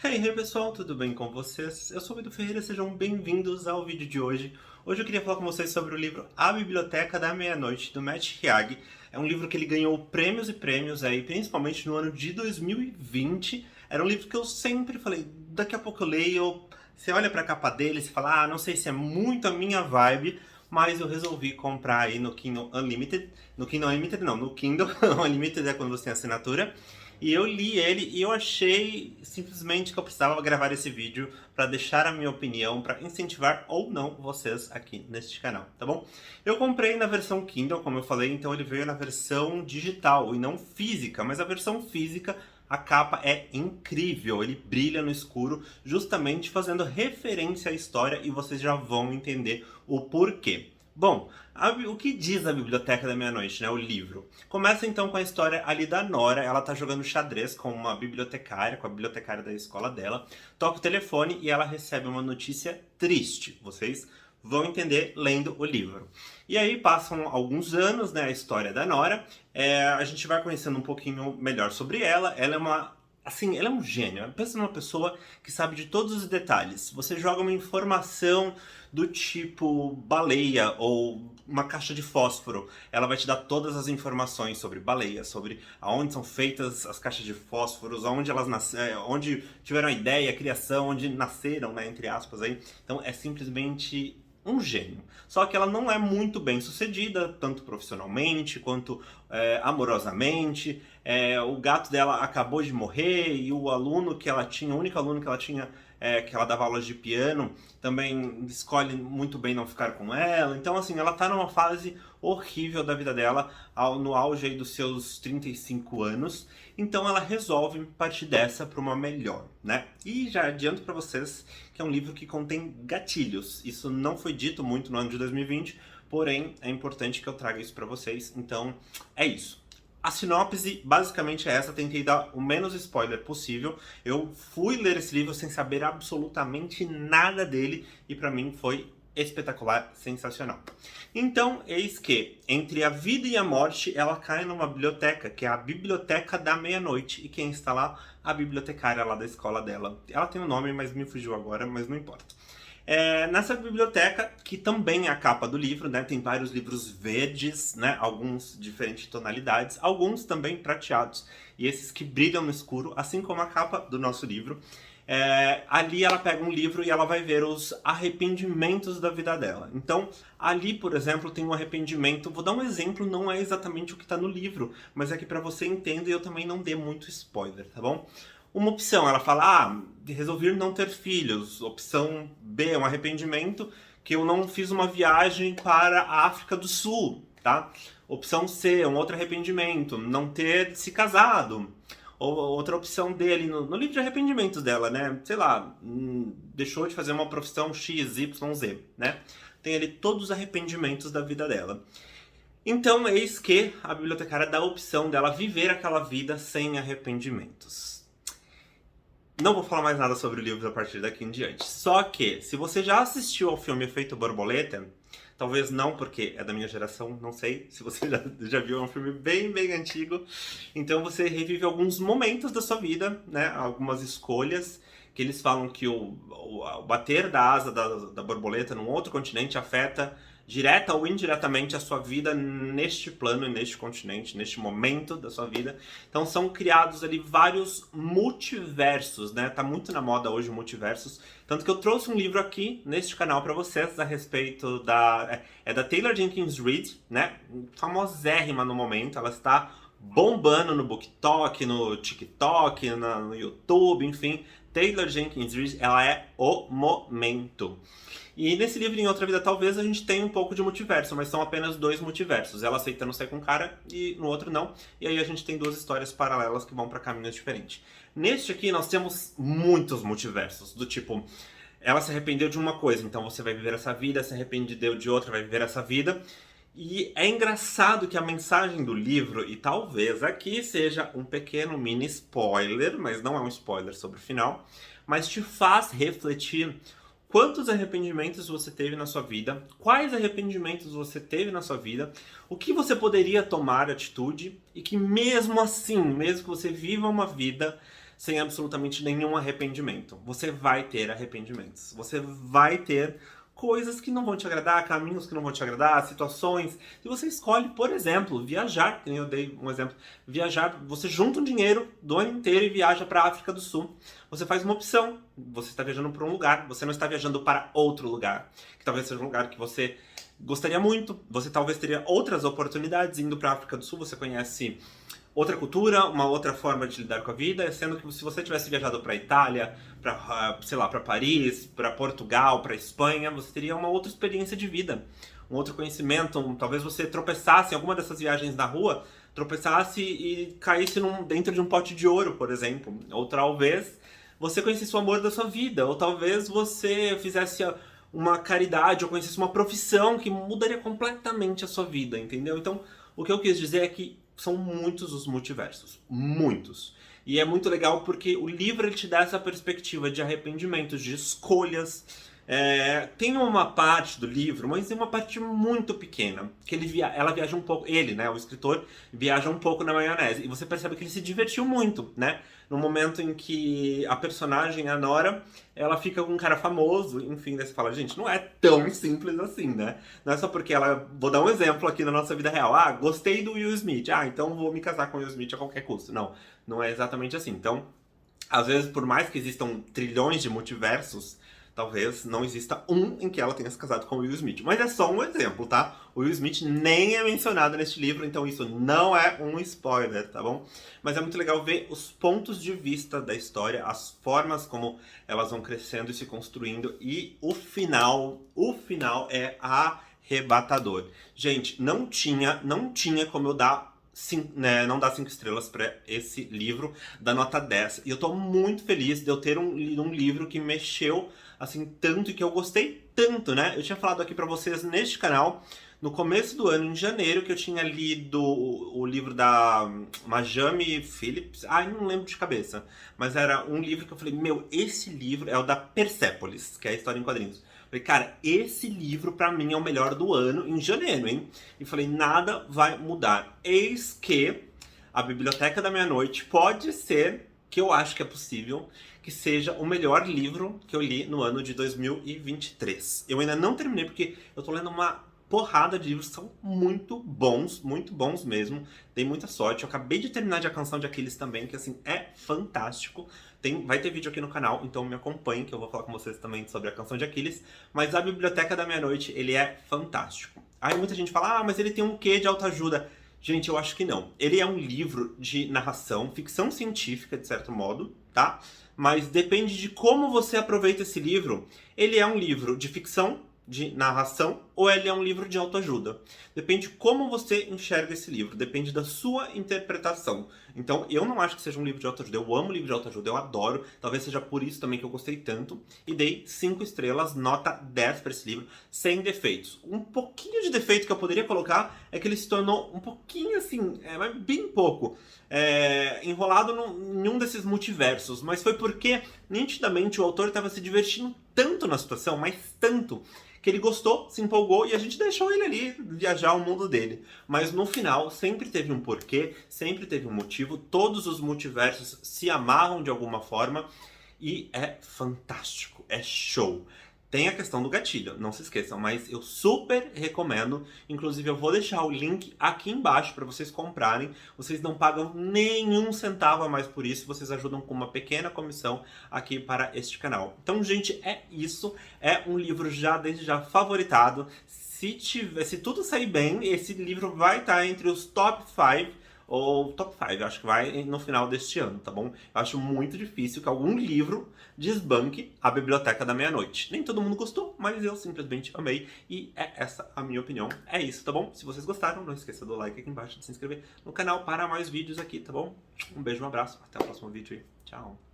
Hey pessoal, tudo bem com vocês? Eu sou o Vitor Ferreira, sejam bem-vindos ao vídeo de hoje. Hoje eu queria falar com vocês sobre o livro A Biblioteca da Meia-Noite, do Matt Haig. É um livro que ele ganhou prêmios e prêmios aí, principalmente no ano de 2020. Era um livro que eu sempre falei, daqui a pouco eu leio, você olha pra capa dele e fala, não sei se é muito a minha vibe, mas eu resolvi comprar aí no Kindle Unlimited. No Kindle Unlimited não, no Kindle Unlimited é quando você tem assinatura. E eu li ele e eu achei simplesmente que eu precisava gravar esse vídeo para deixar a minha opinião, para incentivar ou não vocês aqui neste canal, tá bom? Eu comprei na versão Kindle, como eu falei, então ele veio na versão digital e não física, mas a versão física, a capa é incrível, ele brilha no escuro, justamente fazendo referência à história e vocês já vão entender o porquê. Bom, o que diz a Biblioteca da Meia-Noite, né? O livro. Começa então com a história ali da Nora, ela tá jogando xadrez com uma bibliotecária, com a bibliotecária da escola dela, toca o telefone e ela recebe uma notícia triste. Vocês vão entender lendo o livro. E aí passam alguns anos, né, a história da Nora, a gente vai conhecendo um pouquinho melhor sobre ela. Ela é uma Assim, ela é um gênio. Pensa numa pessoa que sabe de todos os detalhes. Você joga uma informação do tipo baleia ou uma caixa de fósforo. Ela vai te dar todas as informações sobre baleia, sobre aonde são feitas as caixas de fósforos, aonde elas onde tiveram a ideia, a criação, onde nasceram, né, entre aspas aí. Então é simplesmente um gênio. Só que ela não é muito bem sucedida, tanto profissionalmente quanto amorosamente. O gato dela acabou de morrer e o aluno que ela tinha, o único aluno que ela tinha, que ela dava aulas de piano, também escolhe muito bem não ficar com ela. Então, assim, ela tá numa fase horrível da vida dela, no auge aí dos seus 35 anos. Então ela resolve partir dessa para uma melhor, né? E já adianto para vocês que é um livro que contém gatilhos. Isso não foi dito muito no ano de 2020, porém é importante que eu traga isso para vocês. Então é isso. A sinopse basicamente é essa, tentei dar o menos spoiler possível. Eu fui ler esse livro sem saber absolutamente nada dele e para mim foi espetacular, sensacional. Então, eis que, entre a vida e a morte, ela cai numa biblioteca, que é a Biblioteca da Meia-Noite. E quem está lá? A bibliotecária lá da escola dela. Ela tem um nome, mas me fugiu agora, mas não importa. Nessa biblioteca, que também é a capa do livro, né? Tem vários livros verdes, né? Alguns diferentes tonalidades, alguns também prateados. E esses que brilham no escuro, assim como a capa do nosso livro. Ali ela pega um livro e ela vai ver os arrependimentos da vida dela. Então, ali, por exemplo, tem um arrependimento. Vou dar um exemplo, não é exatamente o que está no livro, mas é que para você entender eu também não dê muito spoiler, tá bom? Uma opção, ela fala, resolvi não ter filhos. Opção B, um arrependimento que eu não fiz uma viagem para a África do Sul, tá? Opção C, um outro arrependimento, não ter se casado. Ou outra opção dele, no livro de arrependimentos dela, né? Sei lá, deixou de fazer uma profissão X, Y, Z, né? Tem ali todos os arrependimentos da vida dela. Então, eis que a bibliotecária dá a opção dela viver aquela vida sem arrependimentos. Não vou falar mais nada sobre o livro a partir daqui em diante. Só que, se você já assistiu ao filme Efeito Borboleta, talvez não, porque é da minha geração, não sei se você já viu, é um filme bem, bem antigo. Então você revive alguns momentos da sua vida, né? Algumas escolhas, que eles falam que o bater da asa da borboleta num outro continente afeta direta ou indiretamente a sua vida neste plano, neste continente, neste momento da sua vida. Então são criados ali vários multiversos, né? Tá muito na moda hoje multiversos. Tanto que eu trouxe um livro aqui neste canal para vocês a respeito da Taylor Jenkins Reid, né? Famosérrima no momento, ela está bombando no BookTok, no TikTok, no YouTube, enfim. Taylor Jenkins Reid, ela é o momento. E nesse livro, Em Outra Vida Talvez, a gente tem um pouco de multiverso, mas são apenas dois multiversos. Ela aceitando sair com um cara e no outro não. E aí a gente tem duas histórias paralelas que vão para caminhos diferentes. Neste aqui nós temos muitos multiversos, do tipo, ela se arrependeu de uma coisa, então você vai viver essa vida, se arrependeu de outra, vai viver essa vida. E é engraçado que a mensagem do livro, e talvez aqui seja um pequeno mini spoiler, mas não é um spoiler sobre o final, mas te faz refletir quantos arrependimentos você teve na sua vida, quais arrependimentos você teve na sua vida, o que você poderia tomar atitude e que mesmo assim, mesmo que você viva uma vida sem absolutamente nenhum arrependimento. Você vai ter arrependimentos. Você vai ter coisas que não vão te agradar, caminhos que não vão te agradar, situações. Se você escolhe, por exemplo, viajar, que nem eu dei um exemplo, viajar, você junta um dinheiro do ano inteiro e viaja para a África do Sul. Você faz uma opção, você está viajando para um lugar, você não está viajando para outro lugar, que talvez seja um lugar que você gostaria muito, você talvez teria outras oportunidades indo para a África do Sul, você conhece outra cultura, uma outra forma de lidar com a vida, sendo que se você tivesse viajado para Itália, para, sei lá, para Paris, para Portugal, para Espanha, você teria uma outra experiência de vida, um outro conhecimento, talvez você tropeçasse em alguma dessas viagens na rua, tropeçasse e caísse dentro de um pote de ouro, por exemplo, ou talvez você conhecesse o amor da sua vida, ou talvez você fizesse uma caridade ou conhecesse uma profissão que mudaria completamente a sua vida, entendeu? Então, o que eu quis dizer é que são muitos os multiversos, muitos. E é muito legal porque o livro ele te dá essa perspectiva de arrependimentos, de escolhas. Tem uma parte do livro, mas é uma parte muito pequena, que ela viaja um pouco, ele, né, o escritor, viaja um pouco na maionese. E você percebe que ele se divertiu muito, né? No momento em que a personagem, a Nora, ela fica com um cara famoso, enfim, daí você fala, gente, não é tão simples assim, né? Não é só porque ela... Vou dar um exemplo aqui na nossa vida real. Ah, gostei do Will Smith. Ah, então vou me casar com o Will Smith a qualquer custo. Não, não é exatamente assim. Então, às vezes, por mais que existam trilhões de multiversos, talvez não exista um em que ela tenha se casado com o Will Smith. Mas é só um exemplo, tá? O Will Smith nem é mencionado neste livro, então isso não é um spoiler, tá bom? Mas é muito legal ver os pontos de vista da história, as formas como elas vão crescendo e se construindo, e o final é arrebatador. Gente, não tinha como eu dar não dá 5 estrelas para esse livro da nota 10. E eu tô muito feliz de eu ter um livro que mexeu assim tanto e que eu gostei tanto, né? Eu tinha falado aqui para vocês neste canal no começo do ano, em janeiro, que eu tinha lido o livro da Majami Phillips. Ai, não lembro de cabeça. Mas era um livro que eu falei, meu, esse livro é o da Persepolis, que é a história em quadrinhos. Falei, cara, esse livro pra mim é o melhor do ano, em janeiro, hein? E falei, nada vai mudar. Eis que a Biblioteca da Meia-Noite pode ser, que eu acho que é possível, que seja o melhor livro que eu li no ano de 2023. Eu ainda não terminei porque eu tô lendo uma porrada de livros, são muito bons mesmo. Dei muita sorte. Eu acabei de terminar de A Canção de Aquiles também, que assim, é fantástico. Vai ter vídeo aqui no canal, então me acompanhem, que eu vou falar com vocês também sobre A Canção de Aquiles. Mas a Biblioteca da Meia-Noite, ele é fantástico. Aí muita gente fala, ah, mas ele tem um quê de autoajuda? Gente, eu acho que não. Ele é um livro de narração, ficção científica, de certo modo, tá? Mas depende de como você aproveita esse livro. Ele é um livro de ficção, de narração, ou ele é um livro de autoajuda. Depende de como você enxerga esse livro, depende da sua interpretação. Então, eu não acho que seja um livro de autoajuda, eu amo livro de autoajuda, eu adoro, talvez seja por isso também que eu gostei tanto, e dei 5 estrelas, nota 10 para esse livro, sem defeitos. Um pouquinho de defeito que eu poderia colocar é que ele se tornou um pouquinho assim, mas bem pouco, enrolado em um desses multiversos, mas foi porque, nitidamente, o autor estava se divertindo tanto na situação, mas tanto, que ele gostou, se empolgou e a gente deixou ele ali viajar o mundo dele. Mas no final sempre teve um porquê, sempre teve um motivo, todos os multiversos se amarram de alguma forma e é fantástico, é show. Tem a questão do gatilho, não se esqueçam, mas eu super recomendo. Inclusive eu vou deixar o link aqui embaixo para vocês comprarem. Vocês não pagam nenhum centavo a mais por isso, vocês ajudam com uma pequena comissão aqui para este canal. Então, gente, é isso. É um livro desde já favoritado. Se tudo sair bem, esse livro vai estar entre os top 5 ou top 5, acho que vai no final deste ano, tá bom? Eu acho muito difícil que algum livro desbanque a Biblioteca da Meia-Noite. Nem todo mundo gostou, mas eu simplesmente amei e é essa a minha opinião. É isso, tá bom? Se vocês gostaram, não esqueça do like aqui embaixo, de se inscrever no canal para mais vídeos aqui, tá bom? Um beijo, um abraço, até o próximo vídeo e tchau!